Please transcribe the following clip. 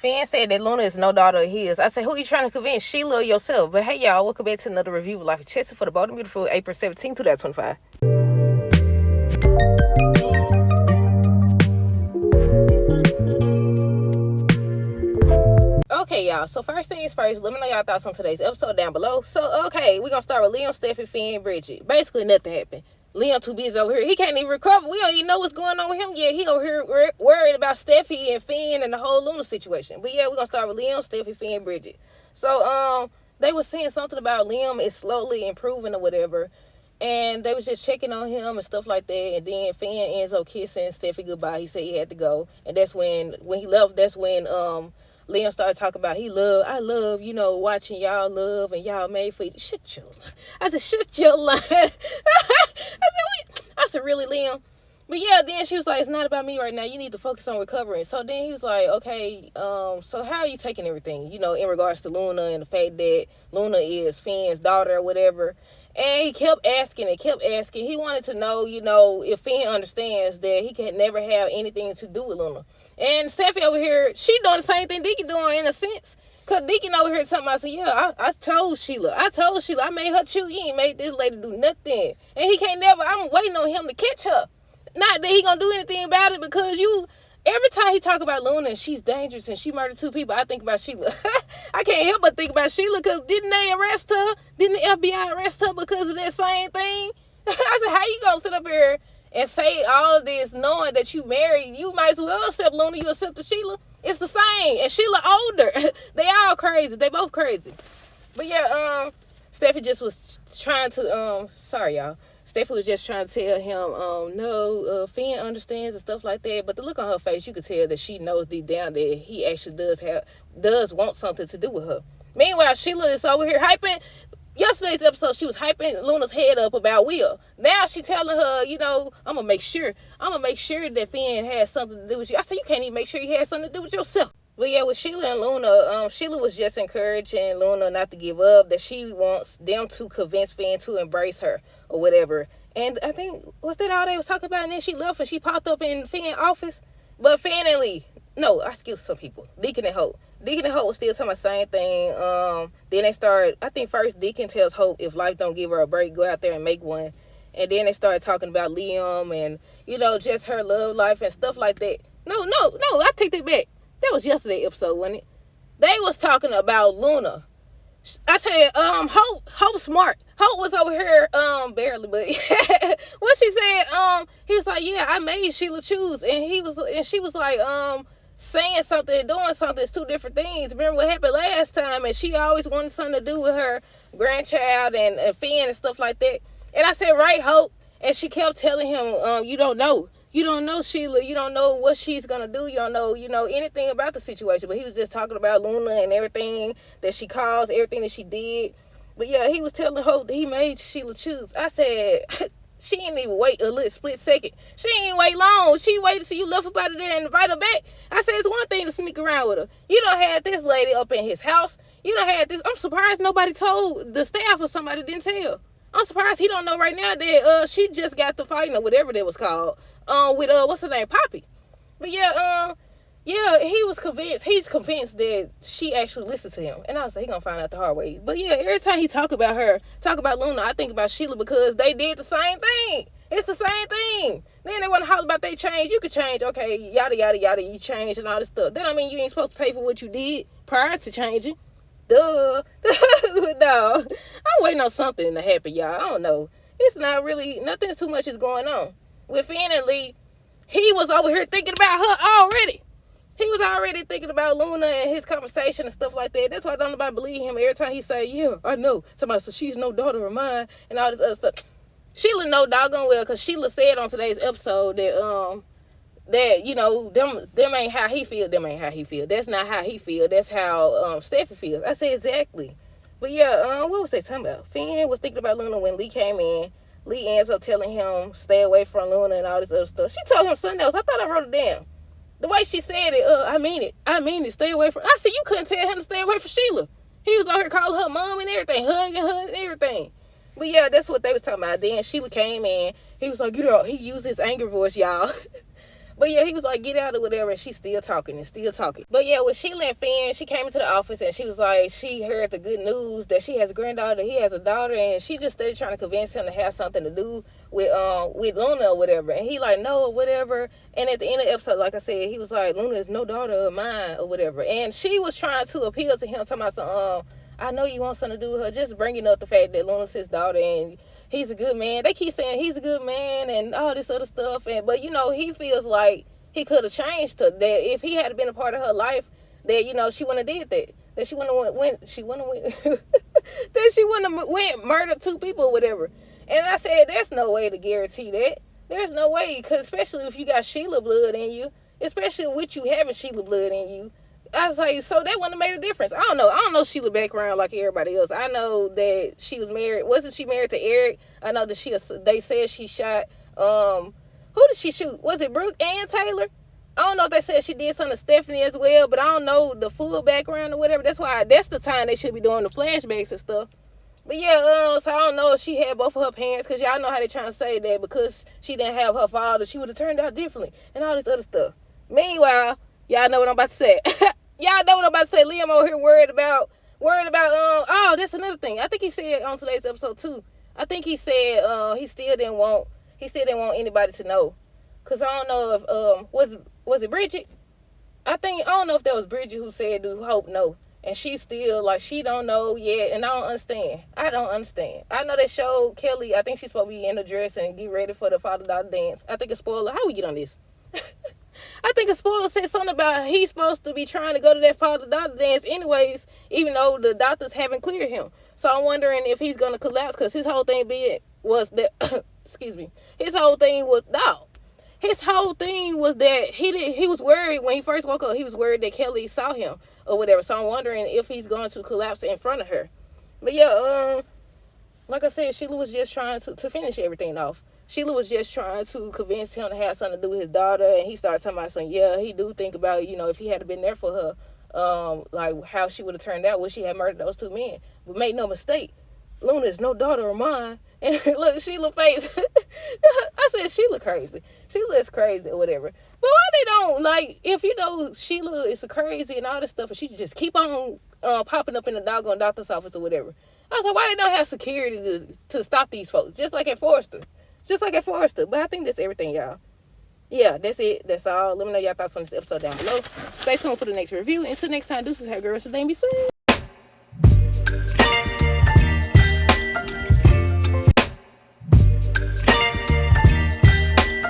Finn said that Luna is no daughter of his. I said, who you trying to convince, Sheila or yourself? But hey, y'all, welcome back to another review of Life of Chester for the Bold and Beautiful April 17, 2025. Okay, y'all. So first things first, let me know y'all thoughts on today's episode down below. So, okay, we're going to start with Liam, Steffi, Finn, Bridget. Basically, nothing happened. Liam too busy over here. He can't even recover. We don't even know what's going on with him yet. He over here worried about Steffi and Finn and the whole Luna situation. But yeah, we're going to start with Liam, Steffi, Finn, Bridget. So, they were saying something about Liam is slowly improving or whatever. And they was just checking on him and stuff like that. And then Finn ends up kissing Steffi goodbye. He said he had to go. And that's when he left, that's when Liam started talking about I love, watching y'all love and y'all made for each. Shut your line. I said, really, Liam? But yeah, then she was like, it's not about me right now. You need to focus on recovering. So then he was like, okay, so how are you taking everything, in regards to Luna and the fact that Luna is Finn's daughter or whatever. And he kept asking. He wanted to know, if Finn understands that he can never have anything to do with Luna. And Steffi over here, she doing the same thing Deacon doing in a sense. Because Deacon over here talking about, I told Sheila, I made her chew. You ain't made this lady do nothing. And he can't never, I'm waiting on him to catch her. Not that he gonna do anything about it, because every time he talk about Luna and she's dangerous and she murdered 2 people, I think about Sheila. I can't help but think about Sheila, because didn't they arrest her? Didn't the FBI arrest her because of that same thing? I said, how you gonna sit up here and say all of this knowing that you married? You might as well accept Luna, you accept the Sheila. It's the same. And Sheila older. They all crazy. They both crazy. But yeah, Steffi just was trying to, sorry y'all. Steffi was just trying to tell him, no, Finn understands and stuff like that. But the look on her face, you could tell that she knows deep down that he actually does want something to do with her. Meanwhile, Sheila is over here hyping. Yesterday's episode, she was hyping Luna's head up about Will. Now she telling her, I'm gonna make sure that Finn has something to do with you. I said, you can't even make sure he has something to do with yourself. But yeah, with Sheila and Luna, Sheila was just encouraging Luna not to give up, that she wants them to convince Finn to embrace her or whatever. And I think, was that all they was talking about? And then she left and she popped up in Finn's office. But Finn and Lee, no, I skipped some people. Deacon and Hope was still talking about the same thing. Then they started, I think first Deacon tells Hope, if life don't give her a break, go out there and make one. And then they started talking about Liam and, just her love life and stuff like that. No, I take that back. That was yesterday's episode, wasn't it? They was talking about Luna. I said, Hope smart. Hope was over here, barely, but what she said, he was like, yeah, I made Sheila choose. And she was like, saying something and doing something is 2 different things. Remember what happened last time? And she always wanted something to do with her grandchild and Finn and stuff like that. And I said, right, Hope. And she kept telling him, you don't know. You don't know Sheila. You don't know what she's going to do. You don't know, anything about the situation. But he was just talking about Luna and everything that she caused, everything that she did. But yeah, he was telling Hope that he made Sheila choose. I said, she didn't even wait a little split second. She didn't wait long. She waited till you left up out of there and invite her back. I said, it's one thing to sneak around with her. You done had this lady up in his house. You done had this. I'm surprised nobody told the staff or somebody didn't tell. I'm surprised he don't know right now that she just got the fighting or whatever that was called. With what's her name, Poppy. But yeah, he was convinced. He's convinced that she actually listened to him. And I was like, he gonna find out the hard way. But yeah, every time he talk about Luna, I think about Sheila, because they did the same thing. It's the same thing. Then they want to holler about they change. You could change, okay, yada yada yada. You change and all this stuff. That don't mean you ain't supposed to pay for what you did prior to changing. Duh. No, I'm waiting on something to happen, y'all. I don't know. It's not really, nothing too much is going on. With Finn and Lee, he was over here thinking about her already. He was already thinking about Luna and his conversation and stuff like that. That's why I don't nobody believe him. Every time he say, yeah, I know. Somebody said, she's no daughter of mine and all this other stuff. Sheila know doggone well, because Sheila said on today's episode that, them ain't how he feel. That's not how he feel. That's how Steffi feels. I said, exactly. But yeah, what was they talking about? Finn was thinking about Luna when Lee came in. Lee ends up telling him, stay away from Luna and all this other stuff. She told him something else. I thought I wrote it down. The way she said it, I mean it. Stay away from... I said, you couldn't tell him to stay away from Sheila. He was out here calling her mom and everything, hugging her and everything. But yeah, that's what they was talking about. Then Sheila came in. He was like, get out. He used his anger voice, y'all. But yeah, he was like, get out or whatever, and she's still talking and still talking. But yeah, with Sheila and Finn, she came into the office and she was like, she heard the good news that she has a granddaughter, he has a daughter, and she just started trying to convince him to have something to do with Luna or whatever. And he like, no, or whatever. And at the end of the episode, like I said, he was like, Luna is no daughter of mine or whatever. And she was trying to appeal to him, talking about some, I know you want something to do with her, just bringing up the fact that Luna's his daughter and he's a good man. They keep saying he's a good man and all this other stuff. And but you know, he feels like he could have changed her. That if he had been a part of her life, that you know she wouldn't have did that. That she wouldn't have went. She wouldn't have went. That she wouldn't have went murdered 2 people or whatever. And I said, there's no way to guarantee that. There's no way, because especially if you got Sheila blood in you, especially with you having Sheila blood in you. I was like, so that wouldn't have made a difference. I don't know Sheila background like everybody else. I know that she was married. Wasn't she married to Eric? I know that they said she shot, who did she shoot? Was it Brooke and Taylor? I don't know if they said she did something to Stephanie as well, but I don't know the full background or whatever. That's the time they should be doing the flashbacks and stuff. But yeah, so I don't know if she had both of her parents, because y'all know how they trying to say that because she didn't have her father, she would have turned out differently and all this other stuff. Meanwhile, y'all know what I'm about to say. Y'all know what I'm about to say. Liam over here worried about, oh, that's another thing. I think he said on today's episode too. I think he said he still didn't want anybody to know. Cause I don't know if was it Bridget? I don't know if that was Bridget who said do hope no. And she still like she don't know yet, and I don't understand. I know they showed Kelly, I think she's supposed to be in the dress and get ready for the father-daughter dance. I think a spoiler. How we get on this? I think a spoiler said something about he's supposed to be trying to go to that father-daughter dance anyways, even though the doctors haven't cleared him. So I'm wondering if he's going to collapse, because his whole thing was that, excuse me, his whole thing was that he was worried when he first woke up. He was worried that Kelly saw him or whatever. So I'm wondering if he's going to collapse in front of her. But yeah, like I said, Sheila was just trying to finish everything off. Sheila was just trying to convince him to have something to do with his daughter, and he started talking about something. Yeah, he do think about, you know, if he had been there for her, like how she would have turned out when she had murdered those 2 men. But make no mistake, Luna is no daughter of mine. And look, Sheila face. I said Sheila crazy. Sheila is crazy or whatever. But why they don't, like, if you know Sheila is crazy and all this stuff, and she just keep on popping up in the doggone doctor's office or whatever. I was like, why they don't have security to stop these folks? Just like at Forrester. But I think that's everything, y'all. Yeah, that's it. That's all. Let me know y'all thoughts on this episode down below. Stay tuned for the next review. Until next time, deuces, have girls, so they be seen.